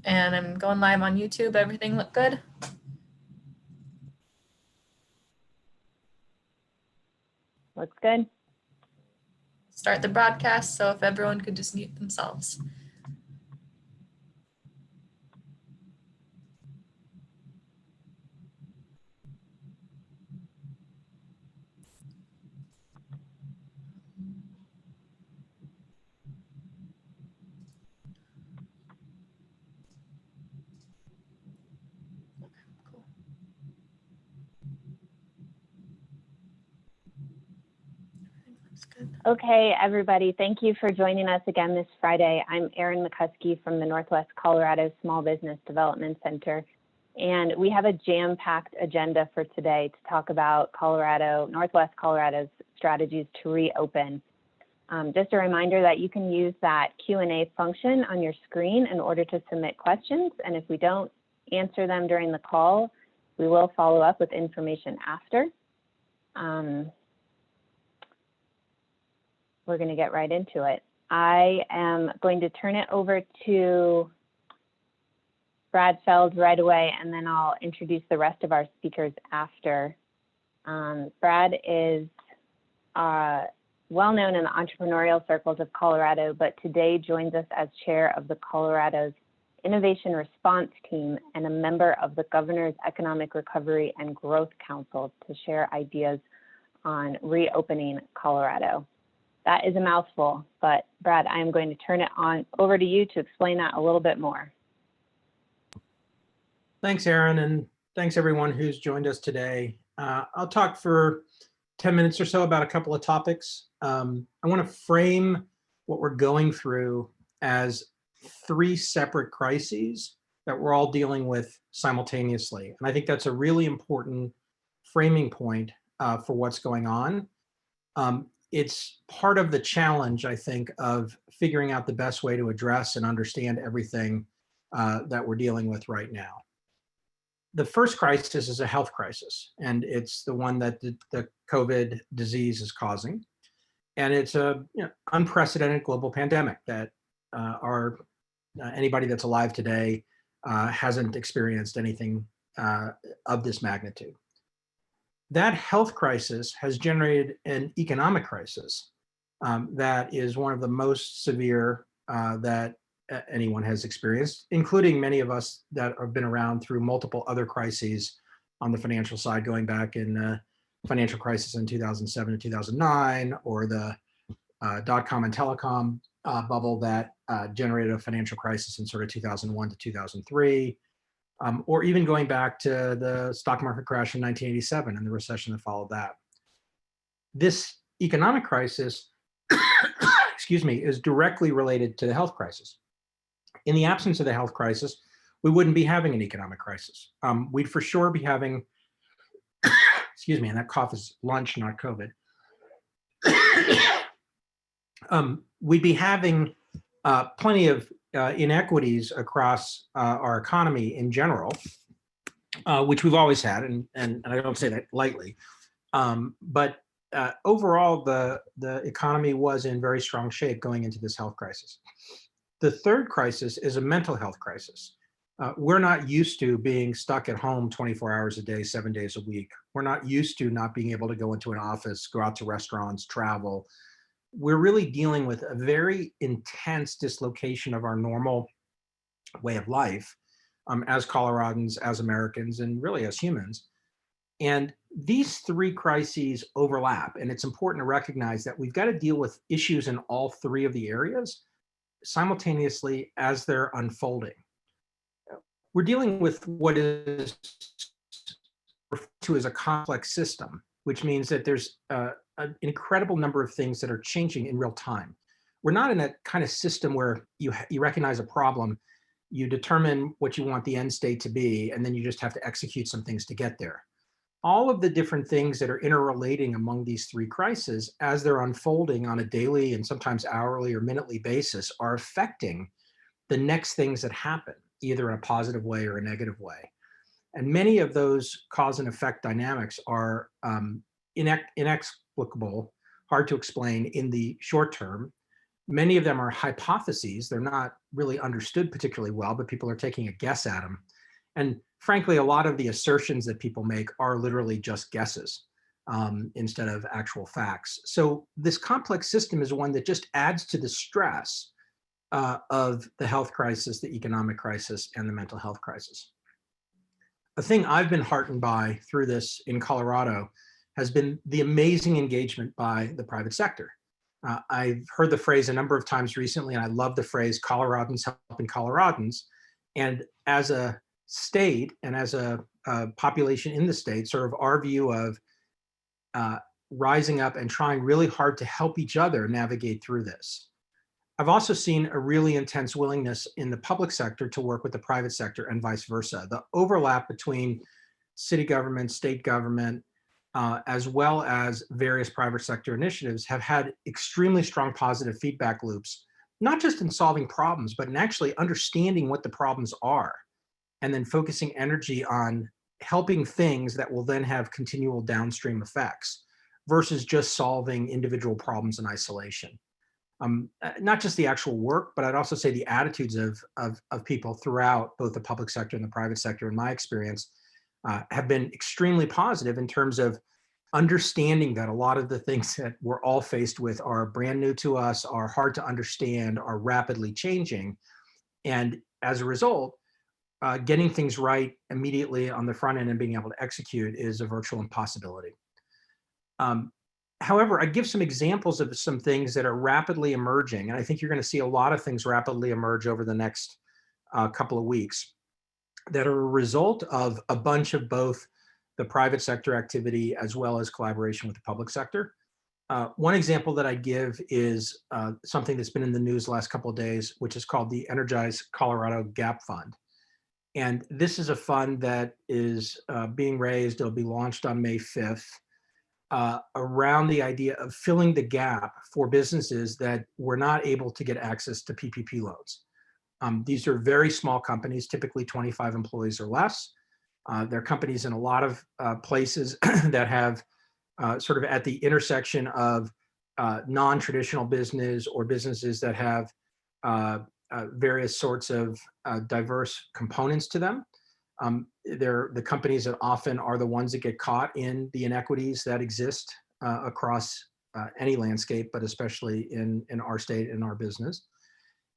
And I'm going live on YouTube. Everything look good? Looks good. Start the broadcast, so if everyone could just mute themselves. Okay, everybody, thank you for joining us again this Friday. I'm Erin McCuskey from the Northwest Colorado Small Business Development Center, and we have a jam-packed agenda for today to talk about Northwest Colorado's strategies to reopen. Just a reminder that you can use that Q&A function on your screen in order to submit questions, and if we don't answer them during the call, we will follow up with information after. We're going to get right into it. I am going to turn it over to Brad Feld right away, and then I'll introduce the rest of our speakers after. Brad is well known in the entrepreneurial circles of Colorado, but today joins us as chair of the Colorado's Innovation Response Team and a member of the Governor's Economic Recovery and Growth Council to share ideas on reopening Colorado. That is a mouthful, but Brad, I am going to turn it over to you to explain that a little bit more. Thanks, Erin, and thanks everyone who's joined us today. I'll talk for 10 minutes or so about a couple of topics. I want to frame what we're going through as 3 separate crises that we're all dealing with simultaneously. And I think that's a really important framing point for what's going on. It's part of the challenge, I think, of figuring out the best way to address and understand everything that we're dealing with right now. The first crisis is a health crisis, and it's the one that the COVID disease is causing. And it's a unprecedented global pandemic that anybody that's alive today hasn't experienced anything of this magnitude. That health crisis has generated an economic crisis that is one of the most severe that anyone has experienced, including many of us that have been around through multiple other crises on the financial side, going back in the financial crisis in 2007 to 2009, or the dot-com and telecom bubble that generated a financial crisis in sort of 2001 to 2003. Or even going back to the stock market crash in 1987 and the recession that followed that. This economic crisis, excuse me, is directly related to the health crisis. In the absence of the health crisis, we wouldn't be having an economic crisis. We'd for sure be having, excuse me, and that cough is lunch, not COVID. We'd be having plenty of inequities across our economy in general, which we've always had, and I don't say that lightly. But overall, the economy was in very strong shape going into this health crisis. The third crisis is a mental health crisis. We're not used to being stuck at home 24 hours a day, 7 days a week. We're not used to not being able to go into an office, go out to restaurants, travel. We're really dealing with a very intense dislocation of our normal way of life as Coloradans, as Americans, and really as humans. And these 3 crises overlap, and it's important to recognize that we've got to deal with issues in all 3 of the areas simultaneously as they're unfolding. We're dealing with what is referred to as a complex system, which means that there's an incredible number of things that are changing in real time. We're not in a kind of system where you recognize a problem, you determine what you want the end state to be, and then you just have to execute some things to get there. All of the different things that are interrelating among these 3 crises as they're unfolding on a daily and sometimes hourly or minutely basis are affecting the next things that happen, either in a positive way or a negative way. And many of those cause and effect dynamics are inexplicable, hard to explain in the short term. Many of them are hypotheses. They're not really understood particularly well, but people are taking a guess at them. And frankly, a lot of the assertions that people make are literally just guesses instead of actual facts. So this complex system is one that just adds to the stress of the health crisis, the economic crisis, and the mental health crisis. A thing I've been heartened by through this in Colorado has been the amazing engagement by the private sector. I've heard the phrase a number of times recently, and I love the phrase Coloradans helping Coloradans. And as a state and as a population in the state, sort of our view of rising up and trying really hard to help each other navigate through this. I've also seen a really intense willingness in the public sector to work with the private sector and vice versa. The overlap between city government, state government, as well as various private sector initiatives have had extremely strong positive feedback loops, not just in solving problems, but in actually understanding what the problems are, and then focusing energy on helping things that will then have continual downstream effects versus just solving individual problems in isolation. Not just the actual work, but I'd also say the attitudes of people throughout both the public sector and the private sector, in my experience, have been extremely positive in terms of understanding that a lot of the things that we're all faced with are brand new to us, are hard to understand, are rapidly changing. And as a result, getting things right immediately on the front end and being able to execute is a virtual impossibility. However, I give some examples of some things that are rapidly emerging, and I think you're going to see a lot of things rapidly emerge over the next couple of weeks that are a result of a bunch of both the private sector activity as well as collaboration with the public sector. One example that I give is something that's been in the news the last couple of days, which is called the Energize Colorado Gap Fund. And this is a fund that is being raised. It'll be launched on May 5th. Around the idea of filling the gap for businesses that were not able to get access to PPP loans. These are very small companies, typically 25 employees or less. They're companies in a lot of places that have sort of at the intersection of non-traditional business or businesses that have various sorts of diverse components to them. They're the companies that often are the ones that get caught in the inequities that exist across any landscape, but especially in our state and our business.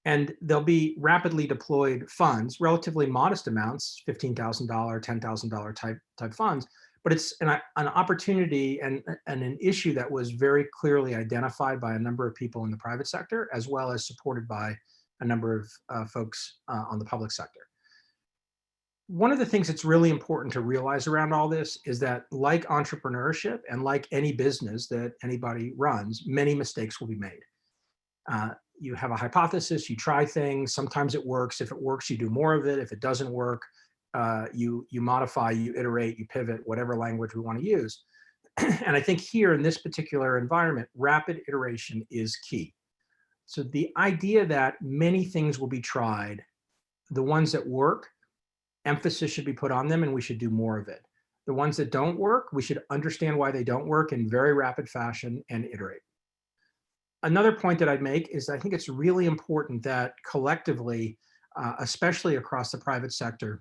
And there'll be rapidly deployed funds, relatively modest amounts, $15,000, $10,000 type funds, but it's an opportunity and an issue that was very clearly identified by a number of people in the private sector, as well as supported by a number of folks on the public sector. One of the things that's really important to realize around all this is that, like entrepreneurship and like any business that anybody runs, many mistakes will be made. You have a hypothesis, you try things, sometimes it works. If it works, you do more of it. If it doesn't work, you modify, you iterate, you pivot, whatever language we want to use. And I think here in this particular environment, rapid iteration is key. So the idea that many things will be tried, the ones that work, emphasis should be put on them and we should do more of it. The ones that don't work, we should understand why they don't work in very rapid fashion and iterate. Another point that I'd make is I think it's really important that collectively, especially across the private sector,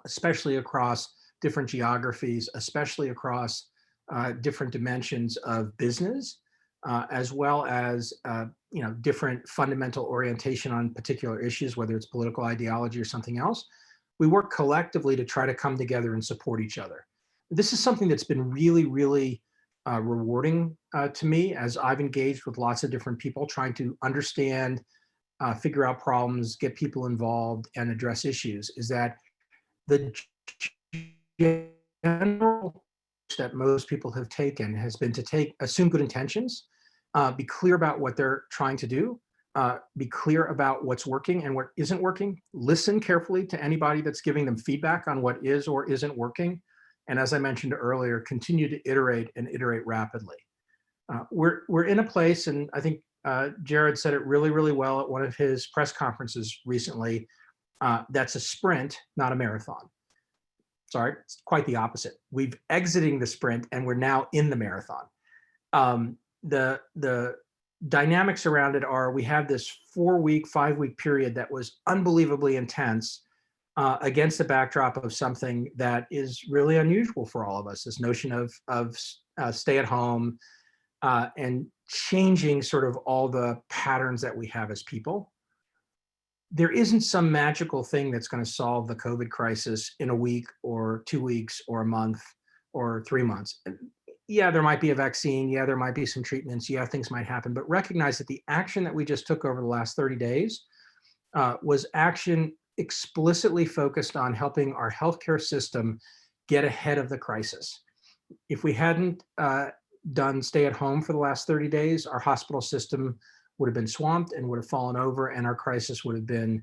especially across different geographies, especially across different dimensions of business, as well as different fundamental orientation on particular issues, whether it's political ideology or something else, we work collectively to try to come together and support each other. This is something that's been really, really rewarding to me as I've engaged with lots of different people trying to understand, figure out problems, get people involved, and address issues, is that the general that most people have taken has been to assume good intentions, be clear about what they're trying to do, be clear about what's working and what isn't working, listen carefully to anybody that's giving them feedback on what is or isn't working. And as I mentioned earlier, continue to iterate and iterate rapidly. We're in a place, and I think Jared said it really, really well at one of his press conferences recently, that's a sprint, not a marathon. Sorry, it's quite the opposite. We've exiting the sprint and we're now in the marathon. The dynamics around it are we have this 4-week, 5-week period that was unbelievably intense against the backdrop of something that is really unusual for all of us, this notion of stay at home and changing sort of all the patterns that we have as people. There isn't some magical thing that's going to solve the COVID crisis in a week or 2 weeks or a month or 3 months. Yeah, there might be a vaccine. Yeah, there might be some treatments. Yeah, things might happen. But recognize that the action that we just took over the last 30 days was action explicitly focused on helping our healthcare system get ahead of the crisis. If we hadn't done stay at home for the last 30 days, our hospital system would have been swamped and would have fallen over, and our crisis would have been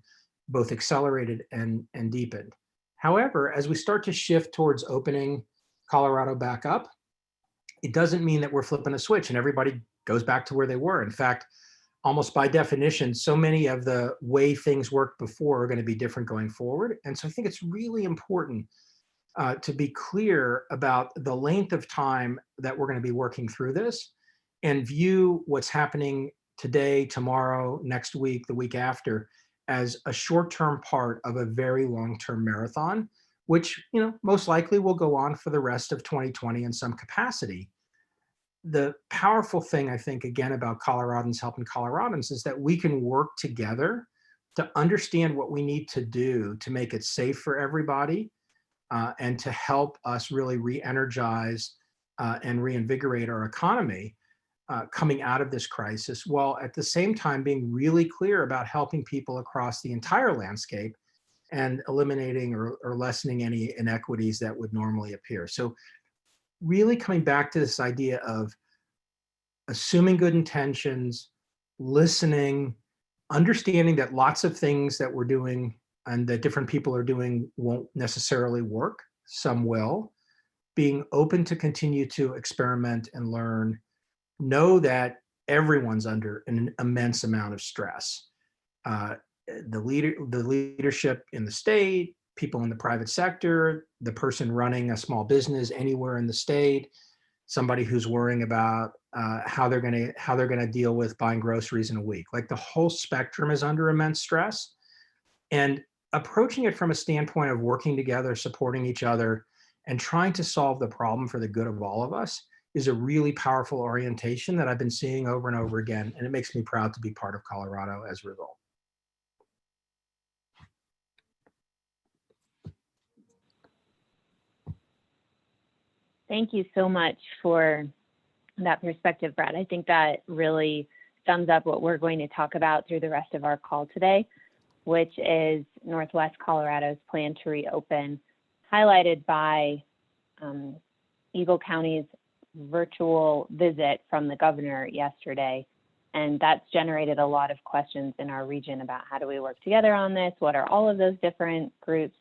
both accelerated and deepened. However, as we start to shift towards opening Colorado back up, it doesn't mean that we're flipping a switch and everybody goes back to where they were. In fact, almost by definition, so many of the way things worked before are going to be different going forward. And so I think it's really important to be clear about the length of time that we're going to be working through this and view what's happening today, tomorrow, next week, the week after, as a short-term part of a very long-term marathon, which, most likely will go on for the rest of 2020 in some capacity. The powerful thing, I think, again, about Coloradans helping Coloradans is that we can work together to understand what we need to do to make it safe for everybody and to help us really re-energize and reinvigorate our economy coming out of this crisis, while at the same time being really clear about helping people across the entire landscape and eliminating or lessening any inequities that would normally appear. So really coming back to this idea of assuming good intentions, listening, understanding that lots of things that we're doing and that different people are doing won't necessarily work, some will, being open to continue to experiment and learn, know that everyone's under an immense amount of stress. The leadership in the state, people in the private sector, the person running a small business anywhere in the state, somebody who's worrying about how they're going to deal with buying groceries in a week. Like the whole spectrum is under immense stress, and approaching it from a standpoint of working together, supporting each other, and trying to solve the problem for the good of all of us is a really powerful orientation that I've been seeing over and over again, and it makes me proud to be part of Colorado as a result. Thank you so much for that perspective, Brad. I think that really sums up what we're going to talk about through the rest of our call today, which is Northwest Colorado's plan to reopen, highlighted by Eagle County's virtual visit from the governor yesterday. And that's generated a lot of questions in our region about how do we work together on this? What are all of those different groups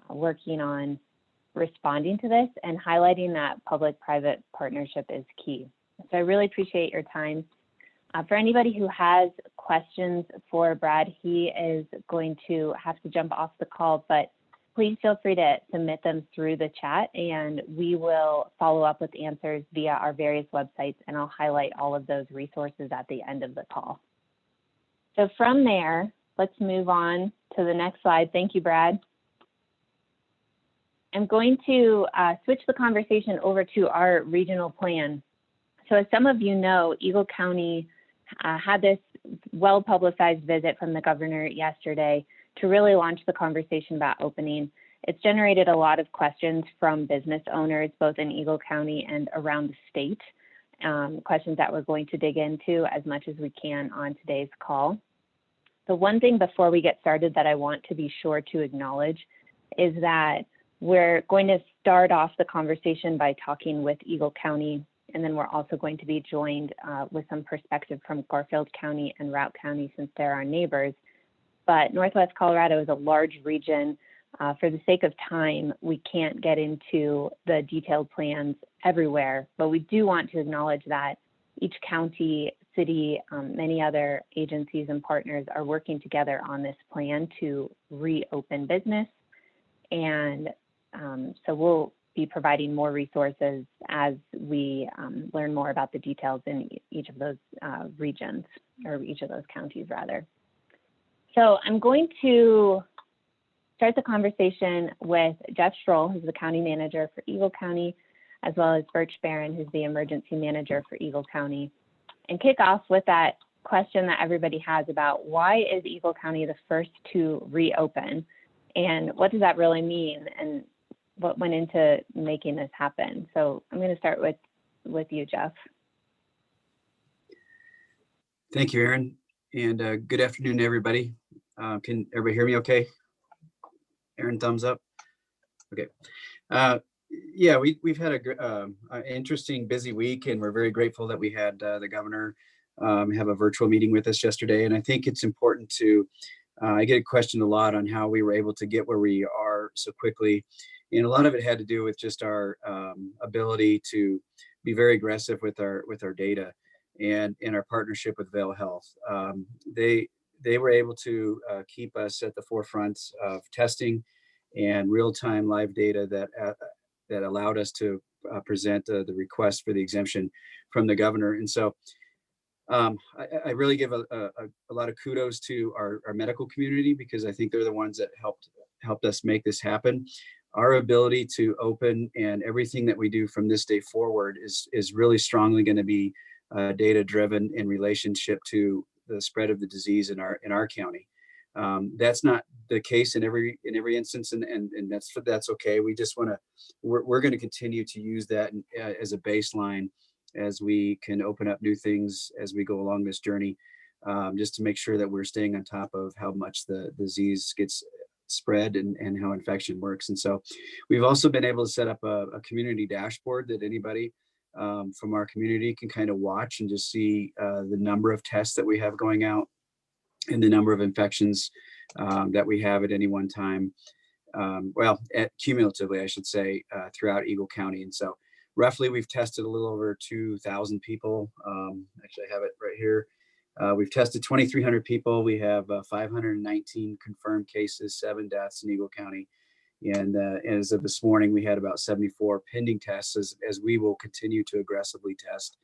working on responding to this, and highlighting that public-private partnership is key. So I really appreciate your time. For anybody who has questions for Brad, he is going to have to jump off the call, but please feel free to submit them through the chat, and we will follow up with answers via our various websites, and I'll highlight all of those resources at the end of the call. So from there, let's move on to the next slide. Thank you, Brad. I'm going to switch the conversation over to our regional plan. So as some of you know, Eagle County had this well-publicized visit from the governor yesterday to really launch the conversation about opening. It's generated a lot of questions from business owners, both in Eagle County and around the state, questions that we're going to dig into as much as we can on today's call. The one thing before we get started that I want to be sure to acknowledge is that we're going to start off the conversation by talking with Eagle County, and then we're also going to be joined with some perspective from Garfield County and Routt County, since they're our neighbors. But Northwest Colorado is a large region. For the sake of time, we can't get into the detailed plans everywhere, but we do want to acknowledge that each county, city, many other agencies and partners are working together on this plan to reopen business. And so we'll be providing more resources as we learn more about the details in each of those regions, or each of those counties rather. So I'm going to start the conversation with Jeff Stroll, who's the county manager for Eagle County, as well as Birch Barron, who's the emergency manager for Eagle County, and kick off with that question that everybody has about why is Eagle County the first to reopen, and what does that really mean, and what went into making this happen. So I'm going to start with you, Jeff. Thank you, Erin, and good afternoon, everybody. Can everybody hear me okay? Erin, thumbs up. Okay. Yeah, we've had an interesting, busy week, and we're very grateful that we had the governor have a virtual meeting with us yesterday. And I think it's important to, I get questioned a lot on how we were able to get where we are so quickly. And a lot of it had to do with just our ability to be very aggressive with our data and in our partnership with Vail Health. They were able to keep us at the forefront of testing and real-time live data that allowed us to present the request for the exemption from the governor. And so I really give a lot of kudos to our medical community, because I think they're the ones that helped us make this happen. Our ability to open and everything that we do from this day forward is really strongly going to be data driven in relationship to the spread of the disease in our county. That's not the case in every instance, and that's okay. We just want to we're going to continue to use that as a baseline as we can open up new things as we go along this journey, just to make sure that we're staying on top of how much the disease gets spread and how infection works. And so we've also been able to set up a community dashboard that anybody from our community can kind of watch and just see the number of tests that we have going out and the number of infections that we have at any one time. Cumulatively, I should say, throughout Eagle County. And so roughly we've tested a little over 2,000 people. Actually, I have it right here. We've tested 2,300 people. We have 519 confirmed cases, 7 deaths in Eagle County. And as of this morning, we had about 74 pending tests as we will continue to aggressively test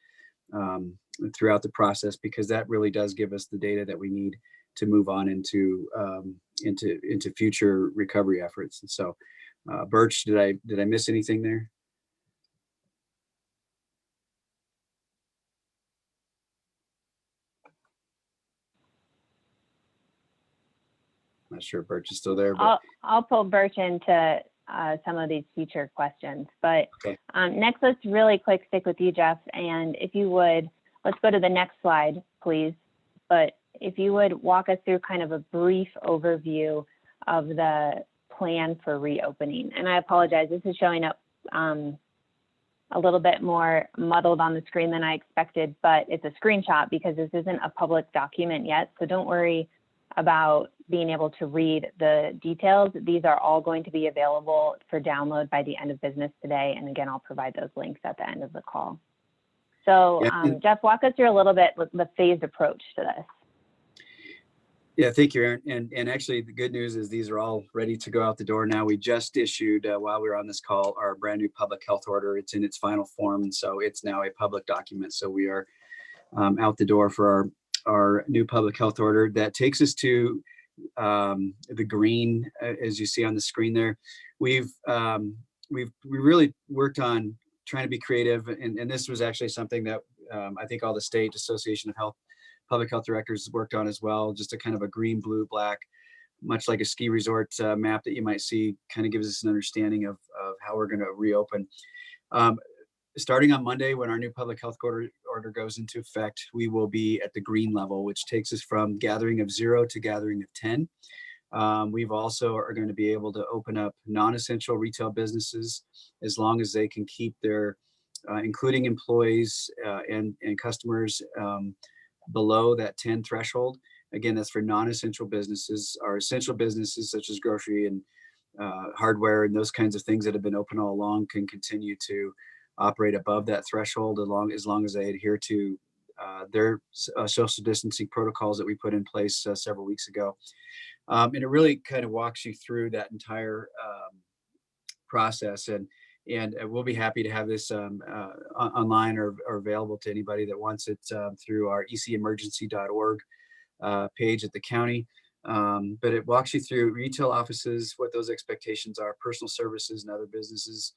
throughout the process, because that really does give us the data that we need to move on into future recovery efforts. And so, Birch, did I miss anything there? Not sure if Birch is still there, but I'll pull Birch into some of these future questions. But okay. Next, let's really quick stick with you, Jeff. And if you would, let's go to the next slide, please. But if you would walk us through kind of a brief overview of the plan for reopening. And I apologize, this is showing up a little bit more muddled on the screen than I expected, but it's a screenshot because this isn't a public document yet. So don't worry about being able to read the details. These are all going to be available for download by the end of business today. And again, I'll provide those links at the end of the call. So Jeff, walk us through a little bit with the phased approach to this. Yeah, thank you, Erin. And actually, the good news is these are all ready to go out the door now. We just issued, while we were on this call, our brand new public health order. It's in its final form, and so it's now a public document. So we are out the door for our new public health order. That takes us to the green, as you see on the screen there. We really worked on trying to be creative, and this was actually something that I think all the state association of public health directors worked on as well. Just a kind of a green, blue, black, much like a ski resort map that you might see, kind of gives us an understanding of how we're going to reopen. Starting on Monday, when our new public health order goes into effect, we will be at the green level, which takes us from gathering of 0 to gathering of 10. We've also are going to be able to open up non-essential retail businesses as long as they can keep their, including employees and customers, below that 10 threshold. Again, that's for non-essential businesses. Our essential businesses, such as grocery and hardware and those kinds of things that have been open all along, can continue to operate above that threshold as long as they adhere to their social distancing protocols that we put in place several weeks ago. And it really kind of walks you through that entire process. And And we'll be happy to have this online or available to anybody that wants it through our ecemergency.org page at the county. But it walks you through retail offices, what those expectations are, personal services and other businesses,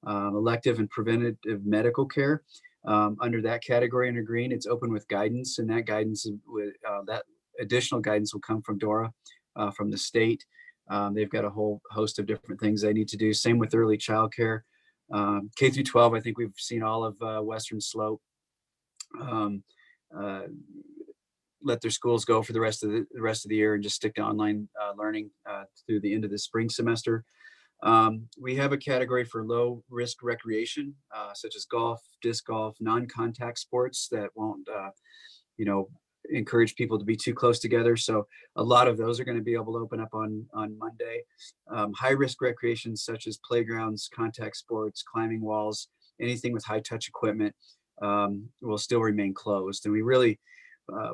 elective and preventative medical care. Under that category under green, it's open with guidance, and that guidance with that additional guidance will come from DORA, from the state. They've got a whole host of different things they need to do. Same with early childcare. K through 12, I think we've seen all of Western Slope let their schools go for the rest of the year and just stick to online learning through the end of the spring semester. We have a category for low risk recreation, such as golf, disc golf, non-contact sports that won't, encourage people to be too close together. So a lot of those are going to be able to open up on Monday. High risk recreation, such as playgrounds, contact sports, climbing walls, anything with high touch equipment will still remain closed. And we really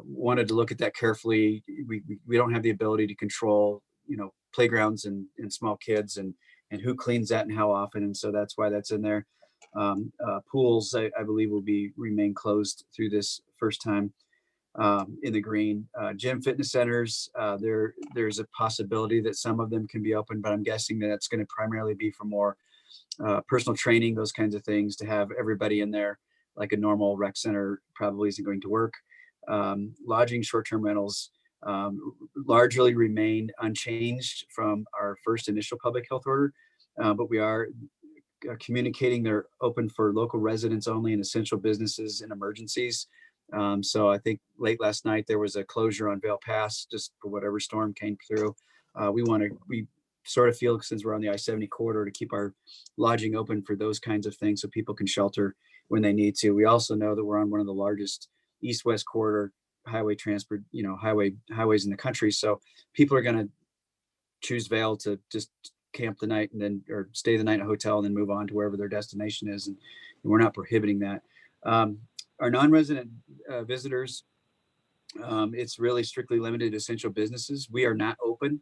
wanted to look at that carefully. We don't have the ability to control, playgrounds and small kids and who cleans that and how often. And so that's why that's in there. Pools, I believe, will remain closed through this first time in the green. Gym fitness centers, there's a possibility that some of them can be open, but I'm guessing that it's going to primarily be for more personal training, those kinds of things. To have everybody in there like a normal rec center probably isn't going to work. Lodging, short-term rentals largely remain unchanged from our first initial public health order, but we are communicating they're open for local residents only and essential businesses and emergencies. So I think late last night there was a closure on Vail Pass just for whatever storm came through. We sort of feel, since we're on the I-70 corridor, to keep our lodging open for those kinds of things so people can shelter when they need to. We also know that we're on one of the largest east-west corridor highway transport, highways in the country. So people are going to choose Vail to just camp the night or stay the night in a hotel and then move on to wherever their destination is. And we're not prohibiting that. Our non-resident visitors, it's really strictly limited to essential businesses. We are not open.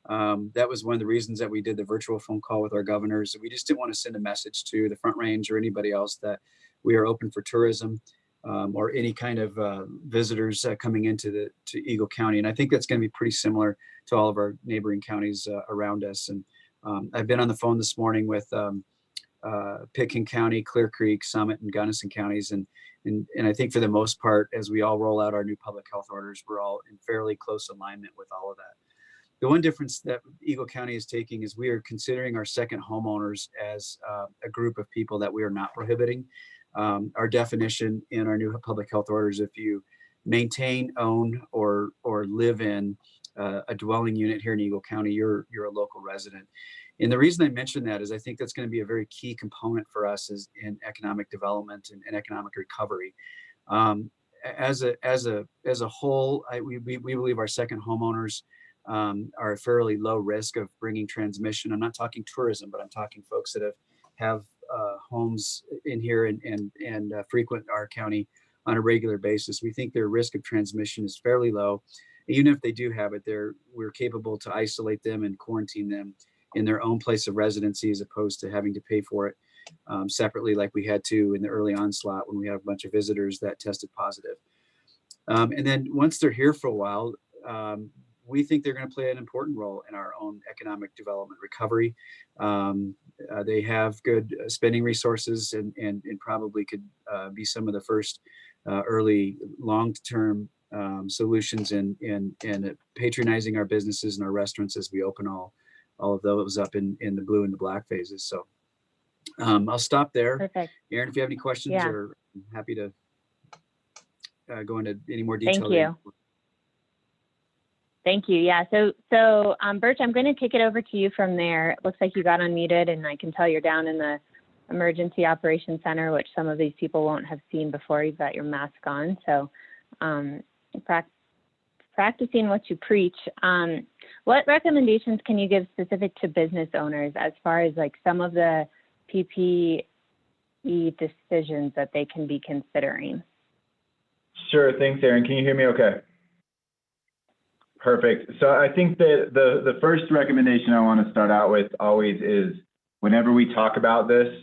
That was one of the reasons that we did the virtual phone call with our governors. We just didn't want to send a message to the Front Range or anybody else that we are open for tourism or any kind of visitors coming into Eagle County. And I think that's going to be pretty similar to all of our neighboring counties around us. And I've been on the phone this morning with Pitkin County, Clear Creek, Summit, and Gunnison counties. And I think for the most part, as we all roll out our new public health orders, we're all in fairly close alignment with all of that. The one difference that Eagle County is taking is we are considering our second homeowners as a group of people that we are not prohibiting. Our definition in our new public health orders, if you maintain, own, or live in a dwelling unit here in Eagle County, you're a local resident. And the reason I mention that is I think that's going to be a very key component for us in economic development and economic recovery. As a whole, we believe our second homeowners are a fairly low risk of bringing transmission. I'm not talking tourism, but I'm talking folks that have homes in here and frequent our county on a regular basis. We think their risk of transmission is fairly low. Even if they do have it, we're capable to isolate them and quarantine them in their own place of residency, as opposed to having to pay for it separately, like we had to in the early onslaught when we had a bunch of visitors that tested positive. And then once they're here for a while, we think they're going to play an important role in our own economic development recovery. They have good spending resources and probably could be some of the first early long-term solutions in patronizing our businesses and our restaurants as we open all of those up in the blue and the black phases. So I'll stop there. Perfect. Aaron, if you have any questions, Yeah. or I'm happy to go into any more detail. Thank you. Thank you. Yeah. So Birch, I'm going to kick it over to you from there. It looks like you got unmuted, and I can tell you're down in the Emergency Operations Center, which some of these people won't have seen before. You've got your mask on. So practicing what you preach. What recommendations can you give specific to business owners as far as like some of the PPE decisions that they can be considering? Sure. Thanks, Aaron. Can you hear me okay? Perfect. So I think that the first recommendation I want to start out with always is, whenever we talk about this,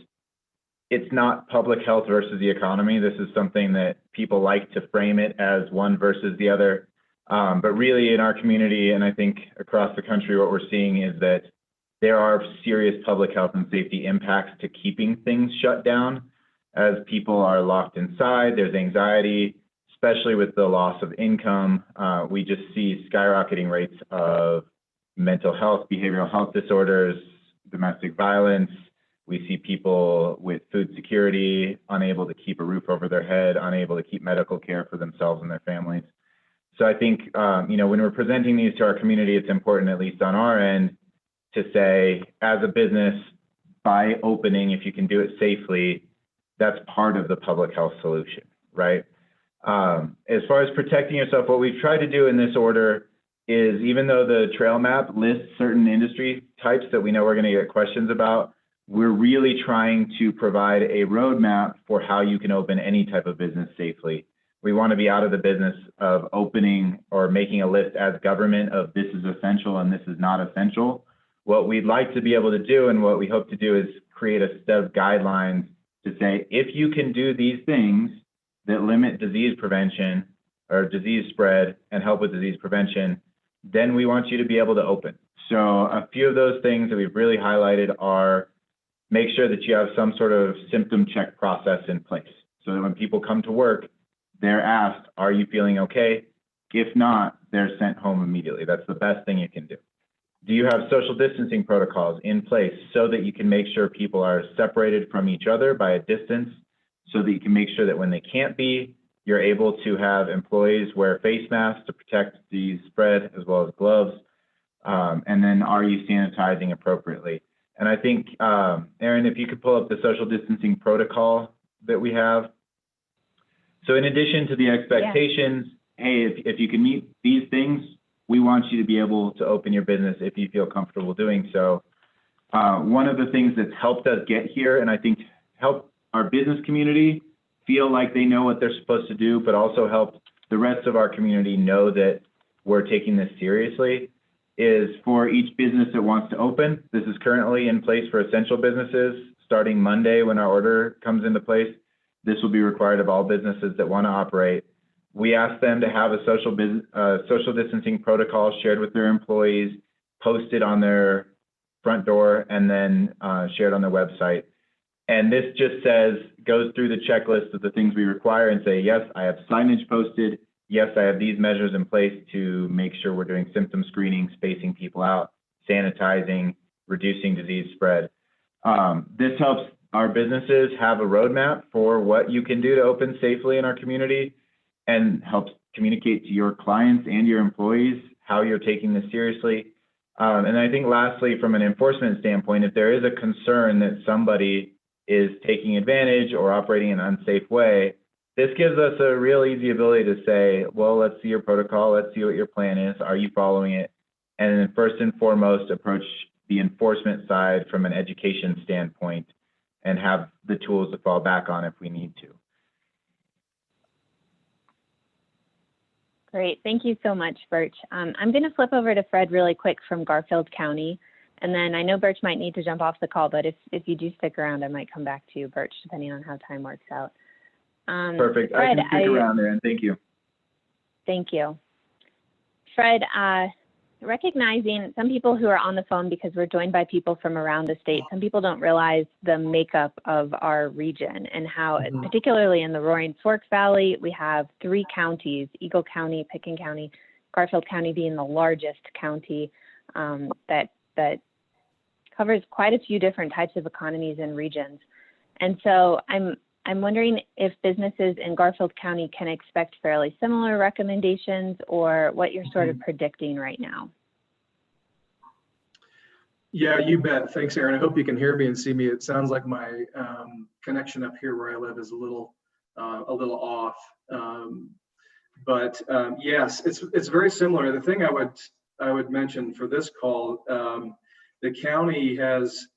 it's not public health versus the economy. This is something that people like to frame it as one versus the other. But really in our community, and I think across the country, what we're seeing is that there are serious public health and safety impacts to keeping things shut down. As people are locked inside, there's anxiety, especially with the loss of income. We just see skyrocketing rates of mental health, behavioral health disorders, domestic violence. We see people with food security, unable to keep a roof over their head, unable to keep medical care for themselves and their families. So I think, when we're presenting these to our community, it's important, at least on our end, to say, as a business, by opening, if you can do it safely, that's part of the public health solution, right? As far as protecting yourself, what we've tried to do in this order is, even though the trail map lists certain industry types that we know we're going to get questions about, we're really trying to provide a roadmap for how you can open any type of business safely. We want to be out of the business of opening or making a list as government of this is essential and this is not essential. What we'd like to be able to do, and what we hope to do, is create a set of guidelines to say, if you can do these things that limit disease prevention or disease spread and help with disease prevention, then we want you to be able to open. So a few of those things that we've really highlighted are, make sure that you have some sort of symptom check process in place, so that when people come to work, they're asked, are you feeling okay? If not, they're sent home immediately. That's the best thing you can do. Do you have social distancing protocols in place so that you can make sure people are separated from each other by a distance, so that you can make sure that when they can't be, you're able to have employees wear face masks to protect the spread, as well as gloves? And then, are you sanitizing appropriately? And I think, Aaron, if you could pull up the social distancing protocol that we have. So in addition to the expectations, hey, if you can meet these things, we want you to be able to open your business if you feel comfortable doing so. One of the things that's helped us get here, and I think help our business community feel like they know what they're supposed to do, but also help the rest of our community know that we're taking this seriously, is for each business that wants to open. This is currently in place for essential businesses. Starting Monday, when our order comes into place, this will be required of all businesses that want to operate. We ask them to have a social distancing protocol shared with their employees, posted on their front door, and then shared on their website. And this just says, goes through the checklist of the things we require and say, yes, I have signage posted. Yes, I have these measures in place to make sure we're doing symptom screening, spacing people out, sanitizing, reducing disease spread. This helps our businesses have a roadmap for what you can do to open safely in our community, and helps communicate to your clients and your employees how you're taking this seriously. And I think lastly, from an enforcement standpoint, if there is a concern that somebody is taking advantage or operating in an unsafe way, this gives us a real easy ability to say, well, let's see your protocol, let's see what your plan is, are you following it? And then first and foremost, approach the enforcement side from an education standpoint and have the tools to fall back on if we need to. Great. Thank you so much, Birch. I'm going to flip over to Fred really quick from Garfield County. And then I know Birch might need to jump off the call, but if you do stick around, I might come back to you, Birch, depending on how time works out. Perfect. Fred, I can stick around there, and thank you. Thank you. Fred, recognizing some people who are on the phone, because we're joined by people from around the state, some people don't realize the makeup of our region and how, particularly in the Roaring Fork Valley, we have 3 counties, Eagle County, Pickens County, Garfield County being the largest county that covers quite a few different types of economies and regions. And so I'm wondering if businesses in Garfield County can expect fairly similar recommendations, or what you're sort of predicting right now. Yeah, you bet. Thanks, Aaron. I hope you can hear me and see me. It sounds like my connection up here where I live is a little off. But yes, it's very similar. The thing I would mention for this call, the county has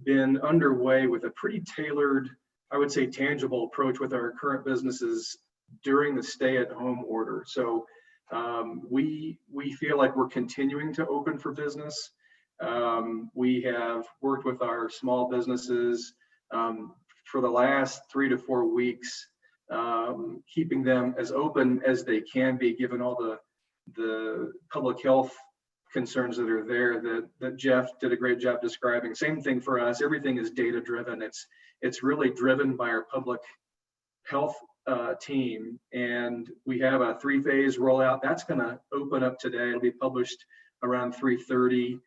been underway with a pretty tailored, I would say, tangible approach with our current businesses during the stay-at-home order. So we feel like we're continuing to open for business. We have worked with our small businesses for the last 3 to 4 weeks, keeping them as open as they can be, given all the public health concerns that are there that Jeff did a great job describing. Same thing for us. Everything is data driven. It's really driven by our public health team, and we have a 3-phase rollout that's going to open up today. It'll be published around 3:30.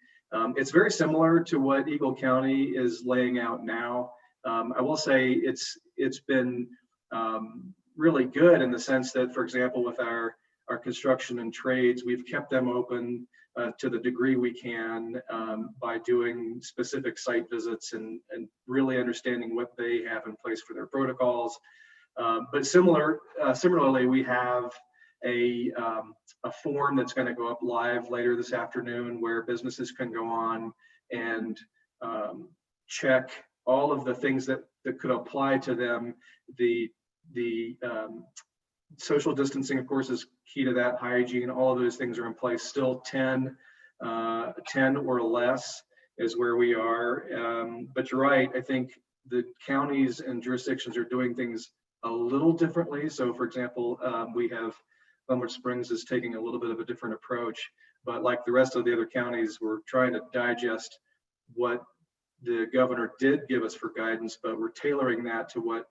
It's very similar to what Eagle County is laying out now. I will say it's been really good in the sense that, for example, with our construction and trades, we've kept them open to the degree we can by doing specific site visits and really understanding what they have in place for their protocols. But similarly, we have a form that's going to go up live later this afternoon where businesses can go on and check all of the things that could apply to them. The social distancing, of course, is key to that. Hygiene, all of those things are in place. Still 10 or less is where we are. But you're right. I think the counties and jurisdictions are doing things a little differently. So, for example, we have Lumber Springs is taking a little bit of a different approach. But like the rest of the other counties, we're trying to digest what the governor did give us for guidance, but we're tailoring that to what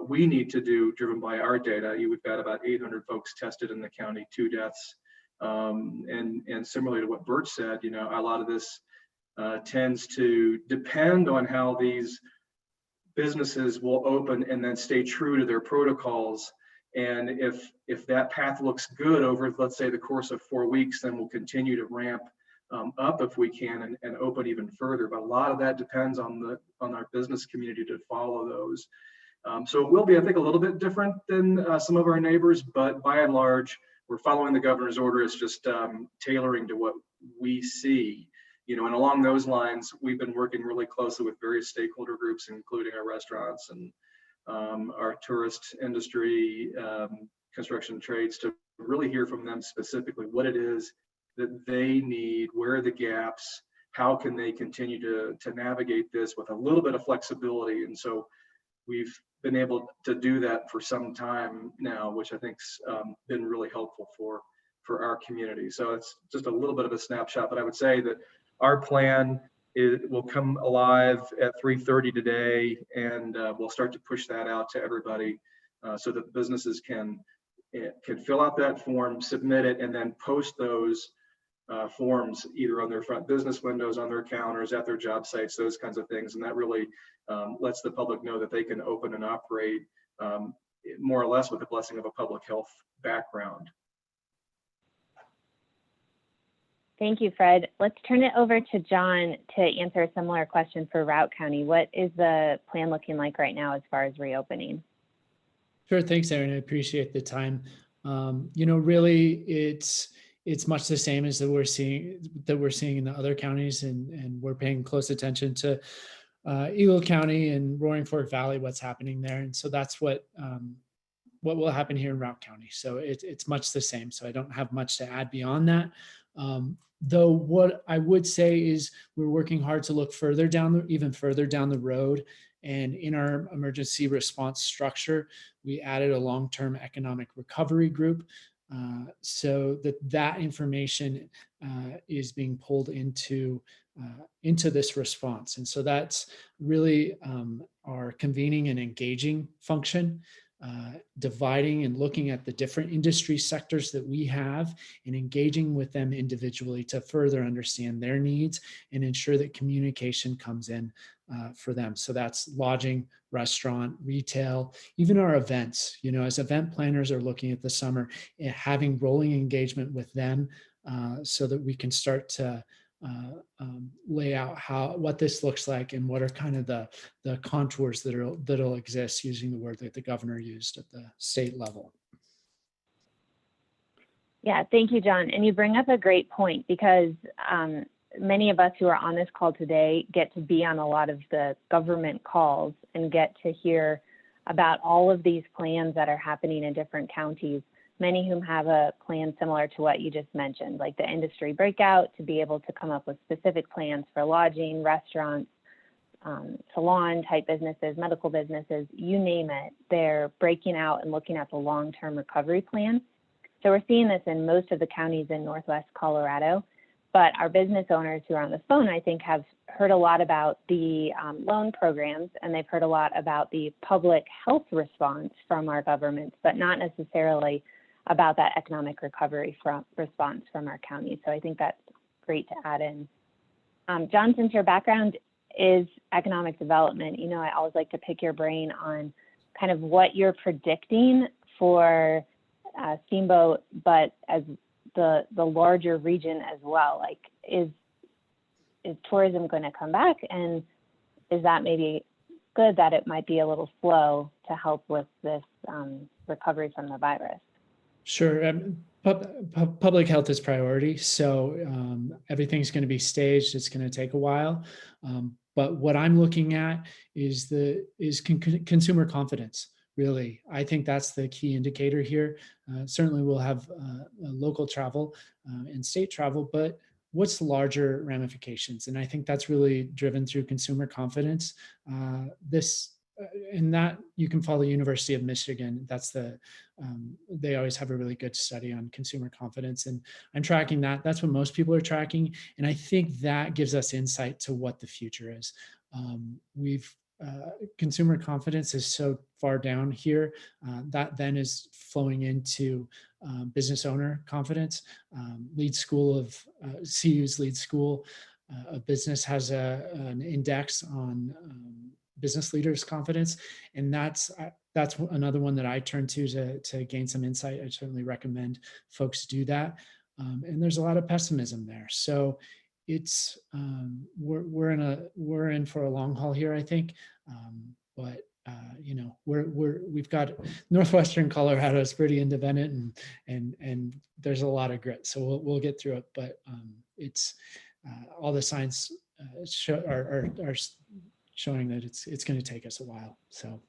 we need to do, driven by our data. We've got about 800 folks tested in the county, 2 deaths. And similarly to what Bert said, a lot of this tends to depend on how these businesses will open and then stay true to their protocols. And if that path looks good over, let's say, the course of 4 weeks, then we'll continue to ramp up if we can and open even further. But a lot of that depends on our business community to follow those. So it will be, I think, a little bit different than some of our neighbors, but by and large, we're following the governor's order. It's just tailoring to what we see. And along those lines, we've been working really closely with various stakeholder groups, including our restaurants and our tourist industry, construction trades, to really hear from them specifically what it is that they need, where are the gaps, how can they continue to navigate this with a little bit of flexibility. And so we've been able to do that for some time now, which I think's been really helpful for our community. So it's just a little bit of a snapshot, but I would say that our plan will come alive at 3:30 today, and we'll start to push that out to everybody so that businesses can fill out that form, submit it, and then post those forms either on their front business windows, on their counters, at their job sites, those kinds of things. And that really lets the public know that they can open and operate more or less with the blessing of a public health background. Thank you, Fred. Let's turn it over to John to answer a similar question for Routt County. What is the plan looking like right now as far as reopening? Sure, thanks, Erin. I appreciate the time. Really, it's much the same as that we're seeing in the other counties, and we're paying close attention to Eagle County and Roaring Fork Valley, what's happening there, and so that's what will happen here in Routt County. So it's much the same. So I don't have much to add beyond that. Though what I would say is we're working hard to look even further down the road. And in our emergency response structure, we added a long-term economic recovery group so that information is being pulled into this response. And so that's really our convening and engaging function. Dividing and looking at the different industry sectors that we have and engaging with them individually to further understand their needs and ensure that communication comes in for them. So that's lodging, restaurant, retail, even our events. As event planners are looking at the summer, having rolling engagement with them so that we can start to lay out what this looks like and what are kind of the contours that'll exist, using the word that the governor used at the state level. Yeah, thank you, John. And you bring up a great point, because many of us who are on this call today get to be on a lot of the government calls and get to hear about all of these plans that are happening in different counties, many whom have a plan similar to what you just mentioned, like the industry breakout, to be able to come up with specific plans for lodging, restaurants, salon type businesses, medical businesses, you name it, they're breaking out and looking at the long-term recovery plan. So we're seeing this in most of the counties in Northwest Colorado, but our business owners who are on the phone, I think, have heard a lot about the loan programs, and they've heard a lot about the public health response from our governments, but not necessarily about that economic recovery response from our county. So I think that's great to add in. John, since your background is economic development, you know, I always like to pick your brain on kind of what you're predicting for Steamboat, but as the larger region as well. Like, is tourism going to come back, and is that maybe good that it might be a little slow to help with this recovery from the virus? Sure. Public health is priority. So everything's going to be staged. It's going to take a while. But what I'm looking at is consumer confidence. Really, I think that's the key indicator here. Certainly we'll have local travel and state travel, but what's the larger ramifications? And I think that's really driven through consumer confidence. And that you can follow University of Michigan. That's they always have a really good study on consumer confidence, and I'm tracking that. That's what most people are tracking, and I think that gives us insight to what the future is. Consumer confidence is so far down here that then is flowing into business owner confidence. CU's lead school of business has an index on business leaders' confidence, and that's another one that I turn to gain some insight. I certainly recommend folks do that. And there's a lot of pessimism there, so it's we're in for a long haul here, I think. But you know, we've got Northwestern Colorado is pretty independent, and there's a lot of grit, so we'll get through it. But it's all the signs are showing that it's going to take us a while. So,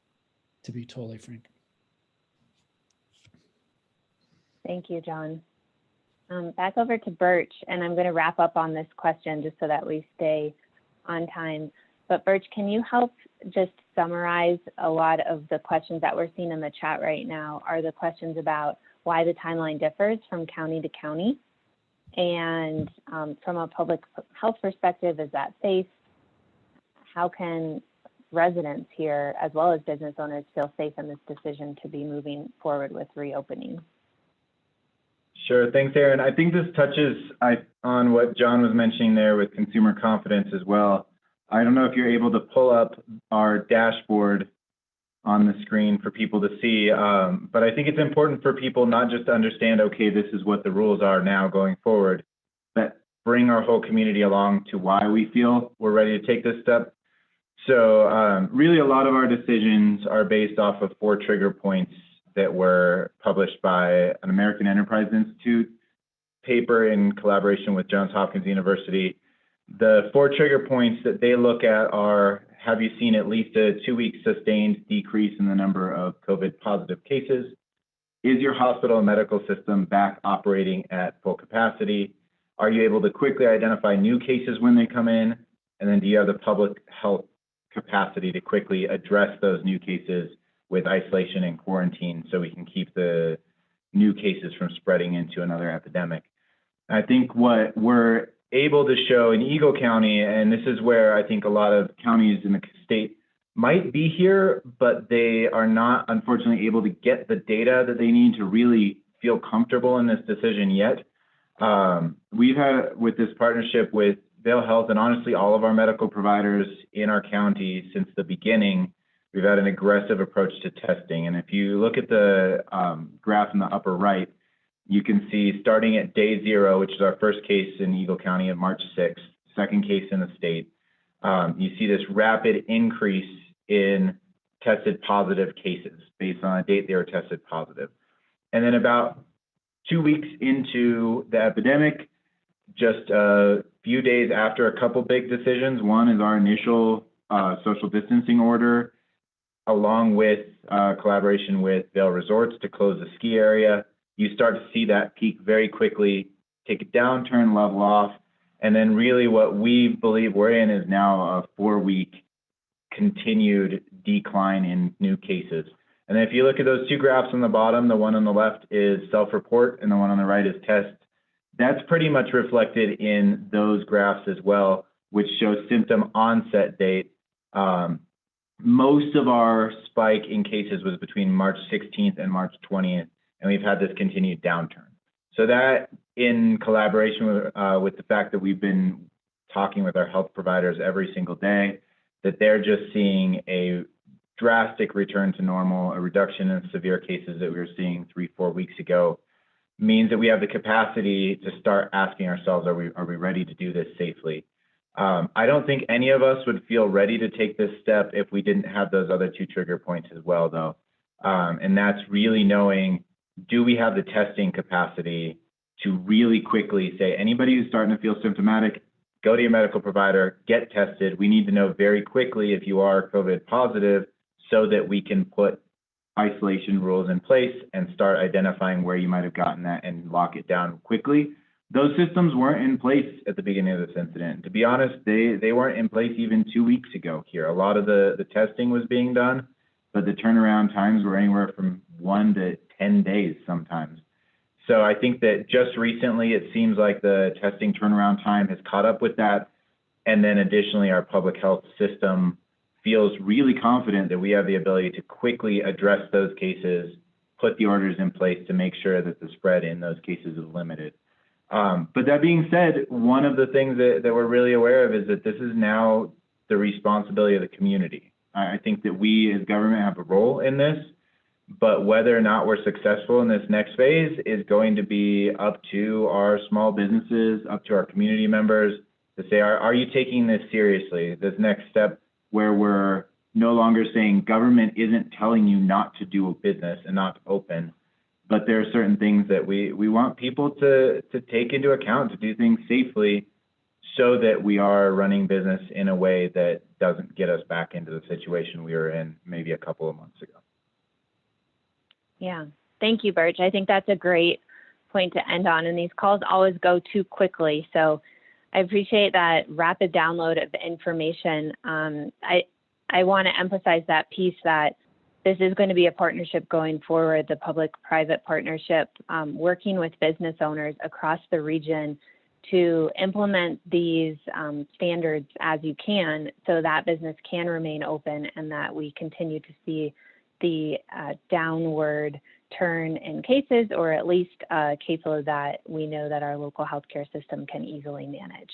to be totally frank. Thank you, John. Back over to Birch, and I'm going to wrap up on this question just so that we stay on time. But Birch, can you help just summarize a lot of the questions that we're seeing in the chat right now are the questions about why the timeline differs from county to county? And from a public health perspective, is that safe? How can residents here, as well as business owners, feel safe in this decision to be moving forward with reopening? Sure, thanks, Erin. I think this touches on what John was mentioning there with consumer confidence as well. I don't know if you're able to pull up our dashboard on the screen for people to see, but I think it's important for people not just to understand, okay, this is what the rules are now going forward, but bring our whole community along to why we feel we're ready to take this step. So really a lot of our decisions are based off of 4 trigger points that were published by an American Enterprise Institute paper in collaboration with Johns Hopkins University. The 4 trigger points that they look at are, have you seen at least a 2-week sustained decrease in the number of COVID positive cases? Is your hospital and medical system back operating at full capacity? Are you able to quickly identify new cases when they come in? And then do you have the public health capacity to quickly address those new cases with isolation and quarantine so we can keep the new cases from spreading into another epidemic? I think what we're able to show in Eagle County, and this is where I think a lot of counties in the state might be here, but they are not, unfortunately, able to get the data that they need to really feel comfortable in this decision yet. We've had, with this partnership with Vail Health and honestly all of our medical providers in our county since the beginning, we've had an aggressive approach to testing. And if you look at the graph in the upper right, you can see starting at day 0, which is our first case in Eagle County on March 6th, second case in the state, you see this rapid increase in tested positive cases based on a date they were tested positive. And then about 2 weeks into the epidemic, just a few days after a couple big decisions, one is our initial social distancing order, along with collaboration with Vail Resorts to close the ski area. You start to see that peak very quickly, take a downturn, level off, and then really what we believe we're in is now a 4-week continued decline in new cases. And then if you look at those two graphs on the bottom, the one on the left is self-report and the one on the right is test. That's pretty much reflected in those graphs as well, which shows symptom onset date. Most of our spike in cases was between March 16th and March 20th, and we've had this continued downturn. So that, in collaboration with the fact that we've been talking with our health providers every single day, that they're just seeing a drastic return to normal, a reduction in severe cases that we were seeing 3-4 weeks ago, means that we have the capacity to start asking ourselves, are we ready to do this safely? I don't think any of us would feel ready to take this step if we didn't have those other two trigger points as well, though. And that's really knowing, do we have the testing capacity to really quickly say, anybody who's starting to feel symptomatic, go to your medical provider, get tested. We need to know very quickly if you are COVID positive so that we can put isolation rules in place and start identifying where you might have gotten that and lock it down quickly. Those systems weren't in place at the beginning of this incident. To be honest, they weren't in place even 2 weeks ago here. A lot of the testing was being done, but the turnaround times were anywhere from 1 to 10 days sometimes. So I think that just recently, it seems like the testing turnaround time has caught up with that. And then additionally, our public health system feels really confident that we have the ability to quickly address those cases, put the orders in place to make sure that the spread in those cases is limited. But that being said, one of the things that we're really aware of is that this is now the responsibility of the community. I think that we as government have a role in this, but whether or not we're successful in this next phase is going to be up to our small businesses, up to our community members to say, are you taking this seriously? This next step where we're no longer saying government isn't telling you not to do a business and not to open, but there are certain things that we want people to take into account, to do things safely so that we are running business in a way that doesn't get us back into the situation we were in maybe a couple of months ago. Yeah, thank you, Birch. I think that's a great point to end on, and these calls always go too quickly. So I appreciate that rapid download of the information. I want to emphasize that piece that this is going to be a partnership going forward, the public-private partnership, working with business owners across the region to implement these standards as you can so that business can remain open and that we continue to see the downward turn in cases, or at least a caseload that we know that our local healthcare system can easily manage.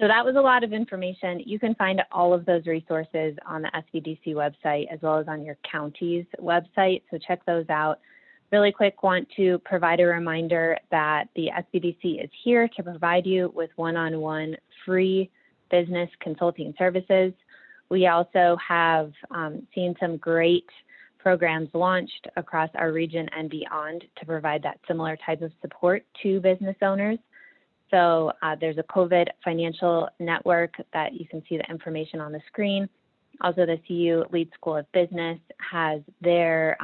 So that was a lot of information. You can find all of those resources on the SBDC website as well as on your county's website, so check those out. Really quick, want to provide a reminder that the SBDC is here to provide you with one-on-one free business consulting services. We also have seen some great programs launched across our region and beyond to provide that similar type of support to business owners. So there's a COVID financial network that you can see the information on the screen. Also, the CU Lead School of Business has their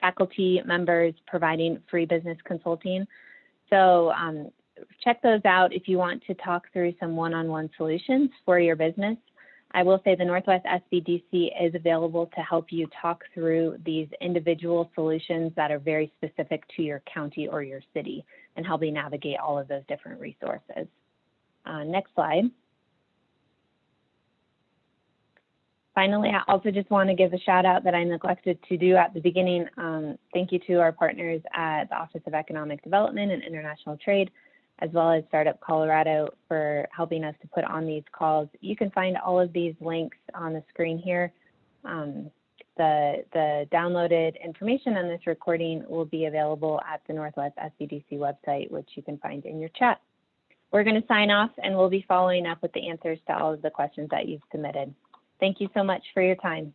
faculty members providing free business consulting. So check those out if you want to talk through some one-on-one solutions for your business. I will say the Northwest SBDC is available to help you talk through these individual solutions that are very specific to your county or your city and help you navigate all of those different resources. Next slide. Finally, I also just want to give a shout out that I neglected to do at the beginning. Thank you to our partners at the Office of Economic Development and International Trade, as well as Startup Colorado for helping us to put on these calls. You can find all of these links on the screen here. The downloaded information on this recording will be available at the Northwest SBDC website, which you can find in your chat. We're going to sign off and we'll be following up with the answers to all of the questions that you've submitted. Thank you so much for your time.